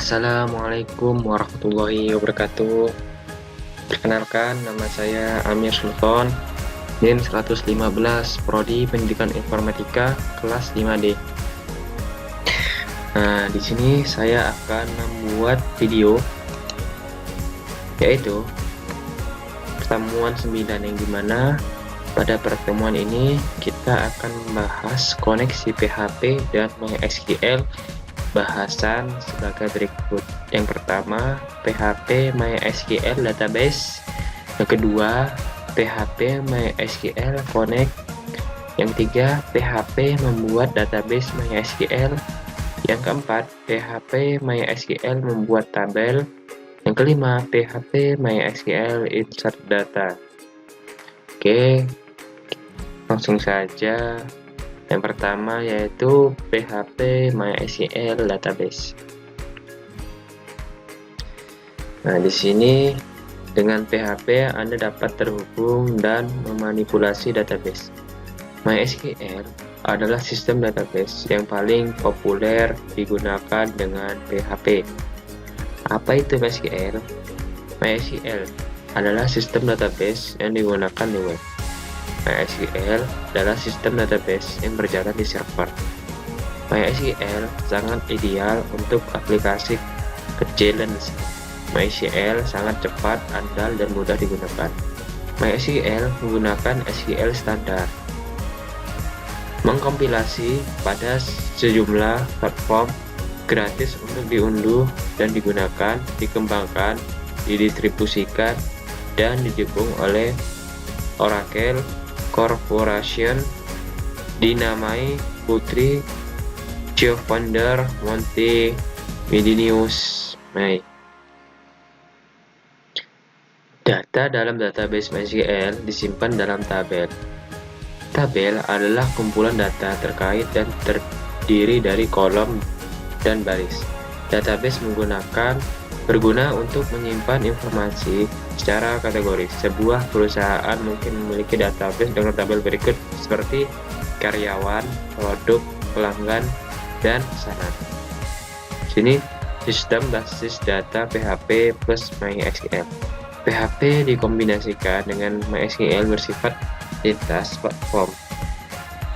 Assalamualaikum warahmatullahi wabarakatuh. Perkenalkan, nama saya Amir Sultan, NIM 115, Prodi Pendidikan Informatika, kelas 5D. Nah, di sini saya akan membuat video, yaitu pertemuan 9, yang dimana pada pertemuan ini kita akan membahas koneksi PHP dan MySQL bahasan sebagai berikut. Yang pertama, PHP MySQL database. Yang kedua, PHP MySQL connect. Yang ketiga, PHP membuat database MySQL. Yang keempat, PHP MySQL membuat tabel. Yang kelima, PHP MySQL insert data. Oke, langsung saja. Yang pertama yaitu PHP MySQL database. Nah, di sini dengan PHP Anda dapat terhubung dan memanipulasi database. MySQL adalah sistem database yang paling populer digunakan dengan PHP. Apa itu MySQL? MySQL adalah sistem database yang digunakan di web. MySQL adalah sistem database yang berjalan di server. MySQL sangat ideal untuk aplikasi kecil dan besar. MySQL sangat cepat, andal, dan mudah digunakan. MySQL menggunakan SQL standar, mengkompilasi pada sejumlah platform gratis untuk diunduh dan digunakan, dikembangkan, didistribusikan, dan didukung oleh Oracle Corporation, dinamai putri co-founder Monty Medinius May. Data dalam database MySQL disimpan dalam tabel. Tabel adalah kumpulan data terkait dan terdiri dari kolom dan baris. Database berguna untuk menyimpan informasi secara kategoris. Sebuah perusahaan mungkin memiliki database dengan tabel berikut seperti karyawan, produk, pelanggan, dan pesanan. Sini sistem basis data PHP plus MySQL. PHP dikombinasikan dengan MySQL bersifat lintas platform.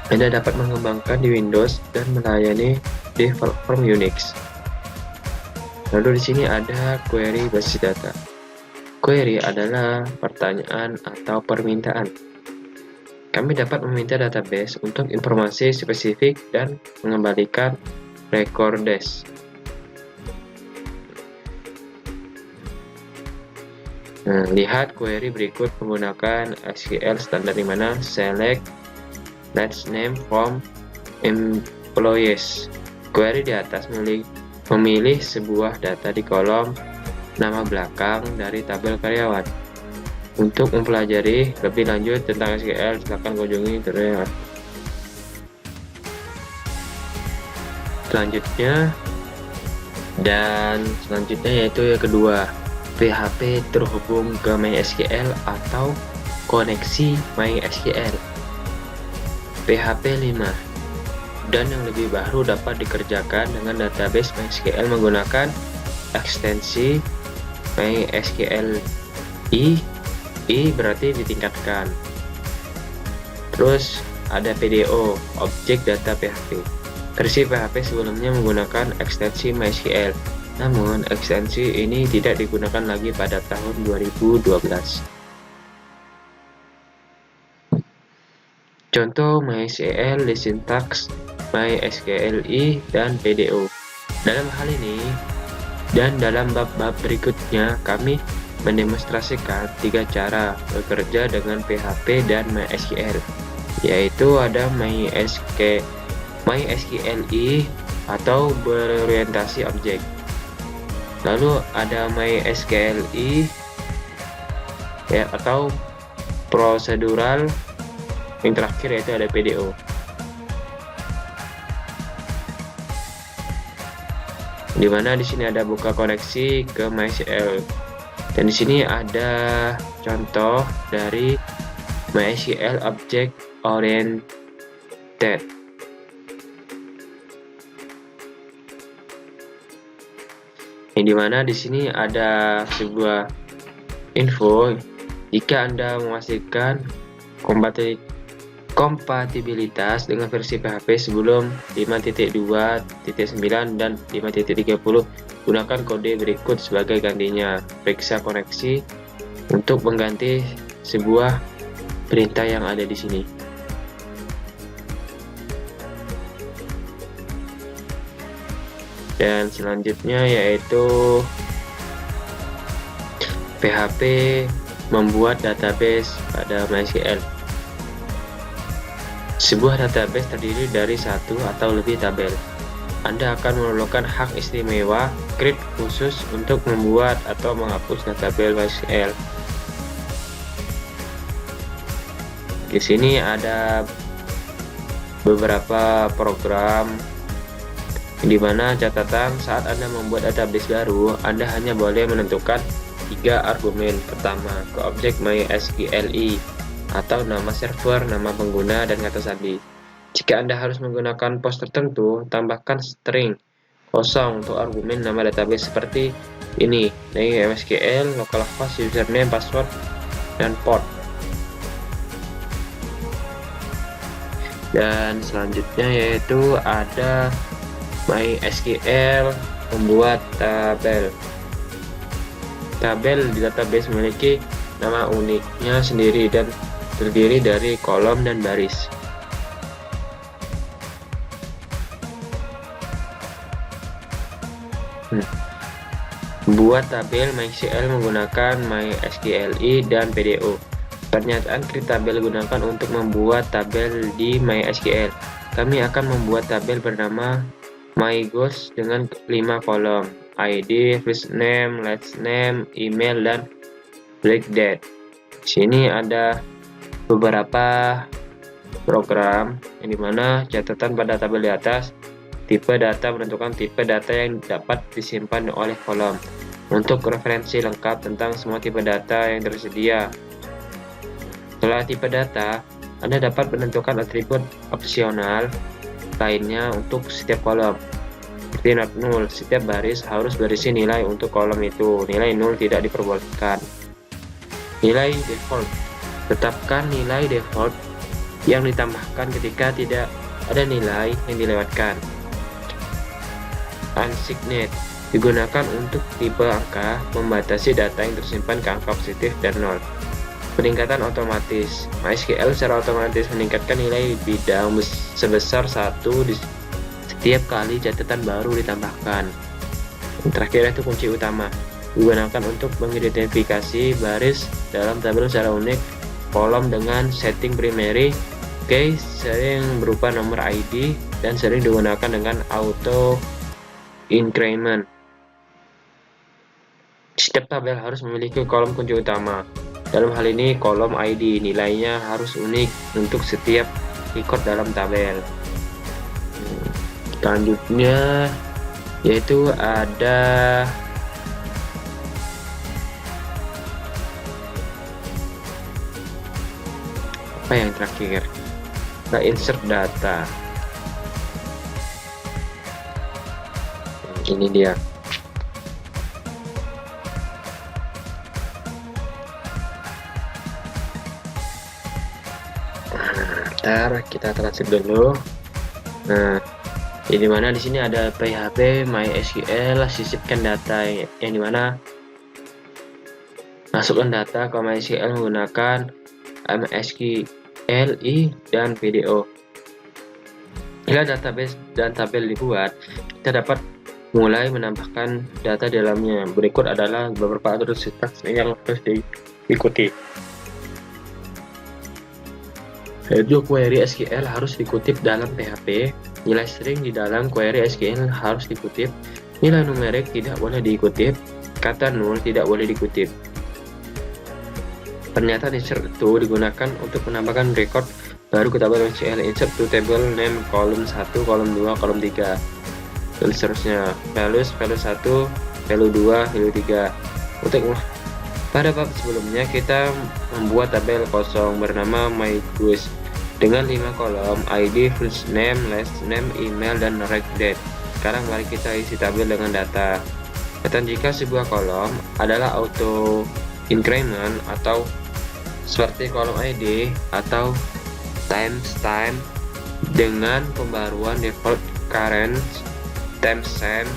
Anda dapat mengembangkan di Windows dan melayani di platform Unix. Lalu di sini ada query basis data. Query adalah pertanyaan atau permintaan. Kami dapat meminta database untuk informasi spesifik dan mengembalikan records. Nah, lihat query berikut menggunakan SQL standar, di mana select last name from employees. Query di atas memilih sebuah data di kolom nama belakang dari tabel karyawan. Untuk mempelajari lebih lanjut tentang SQL, silakan kunjungi tutorial. Selanjutnya yaitu yang kedua, PHP terhubung ke MySQL atau koneksi MySQL. PHP 5 dan yang lebih baru dapat dikerjakan dengan database MySQL menggunakan ekstensi MySQL I berarti ditingkatkan. Terus ada PDO, Object Data PHP. Versi PHP sebelumnya menggunakan ekstensi MySQL, namun ekstensi ini tidak digunakan lagi pada tahun 2012. Contoh MySQL di sintaks MySQLi dan PDO. Dalam hal ini dan dalam bab-bab berikutnya, kami mendemonstrasikan 3 cara bekerja dengan PHP dan MySQL, yaitu ada MySQLi atau berorientasi objek. Lalu ada MySQLi atau prosedural. Yang terakhir yaitu ada PDO. Dimana di sini ada buka koneksi ke MySQL, dan di sini ada contoh dari MySQL Object Oriented. yang dimana di sini ada sebuah info jika Anda memastikan kompatibilitas dengan versi PHP sebelum 5.2.9 dan 5.30, gunakan kode berikut sebagai gantinya. Periksa koneksi untuk mengganti sebuah perintah yang ada di sini. Dan selanjutnya yaitu PHP membuat database pada MySQL. Sebuah database terdiri dari satu atau lebih tabel. Anda akan memerlukan hak istimewa script khusus untuk membuat atau menghapus database MySQL. Di sini ada beberapa program di mana catatan saat Anda membuat database baru, Anda hanya boleh menentukan 3 argumen. Pertama, ke objek MySQLi atau nama server, nama pengguna, dan kata sandi. Jika Anda harus menggunakan pos tertentu, tambahkan string kosong untuk argumen nama database seperti ini: MySQL, localhost, username, password, dan port. Dan selanjutnya yaitu ada MySQL membuat tabel. Tabel di database memiliki nama uniknya sendiri dan terdiri dari kolom dan baris. Buat tabel MySQL menggunakan MySQLi dan PDO. Pernyataan create tabel gunakan untuk membuat tabel di MySQL. Kami akan membuat tabel bernama MyGhost dengan 5 kolom: ID, first name, last name, email, dan break date. Di sini ada beberapa program yang dimana catatan pada tabel di atas. Tipe data menentukan tipe data yang dapat disimpan oleh kolom. Untuk referensi lengkap tentang semua tipe data yang tersedia. Setelah tipe data, Anda dapat menentukan atribut opsional lainnya untuk setiap kolom. Seperti not null, setiap baris harus berisi nilai untuk kolom itu. Nilai null tidak diperbolehkan. Nilai default, tetapkan nilai default yang ditambahkan ketika tidak ada nilai yang dilewatkan. Unsigned digunakan untuk tipe angka, membatasi data yang tersimpan ke angka positif dan nol. Peningkatan otomatis, MySQL secara otomatis meningkatkan nilai bidang sebesar 1 di setiap kali catatan baru ditambahkan. Yang terakhir itu kunci utama, digunakan untuk mengidentifikasi baris dalam tabel secara unik. Kolom dengan setting primary key sering berupa nomor ID dan sering digunakan dengan auto increment. Setiap tabel harus memiliki kolom kunci utama. Dalam hal ini, kolom ID nilainya harus unik untuk setiap record dalam tabel. Selanjutnya yaitu ada apa yang terakhir? Nah, insert data. Ini dia. Ntar kita translate dulu. Nah, di mana di sini ada PHP MySQL sisipkan data yang dimana masukkan data ke MySQL menggunakan MySQLi dan PDO. Jika database dan tabel dibuat, kita dapat mulai menambahkan data di dalamnya. Berikut adalah beberapa aturan sintaks yang harus diikuti. Yaitu query SQL harus dikutip dalam PHP, nilai string di dalam query SQL harus dikutip, nilai numerik tidak boleh dikutip, kata null tidak boleh dikutip. Pernyataan insert to digunakan untuk menambahkan record baru ke tabel SQL. Insert to table name kolom 1, kolom 2, kolom 3, dan seterusnya. Values 1, value 2, value 3. Untuk pada bab sebelumnya kita membuat tabel kosong bernama MyGhost dengan 5 kolom: ID, first name, last name, email, dan record date. Sekarang mari kita isi tabel dengan data. Dan jika sebuah kolom adalah auto increment atau seperti kolom ID atau timestamp dengan pembaruan default current timestamp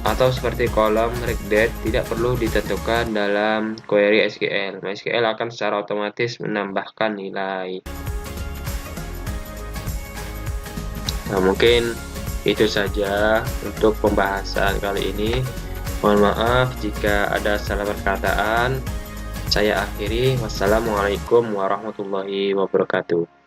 atau seperti kolom reqdate tidak perlu ditentukan dalam query SQL. MySQL akan secara otomatis menambahkan nilai. Nah, mungkin itu saja untuk pembahasan kali ini. Mohon maaf jika ada salah perkataan. Saya akhiri. Wassalamualaikum warahmatullahi wabarakatuh.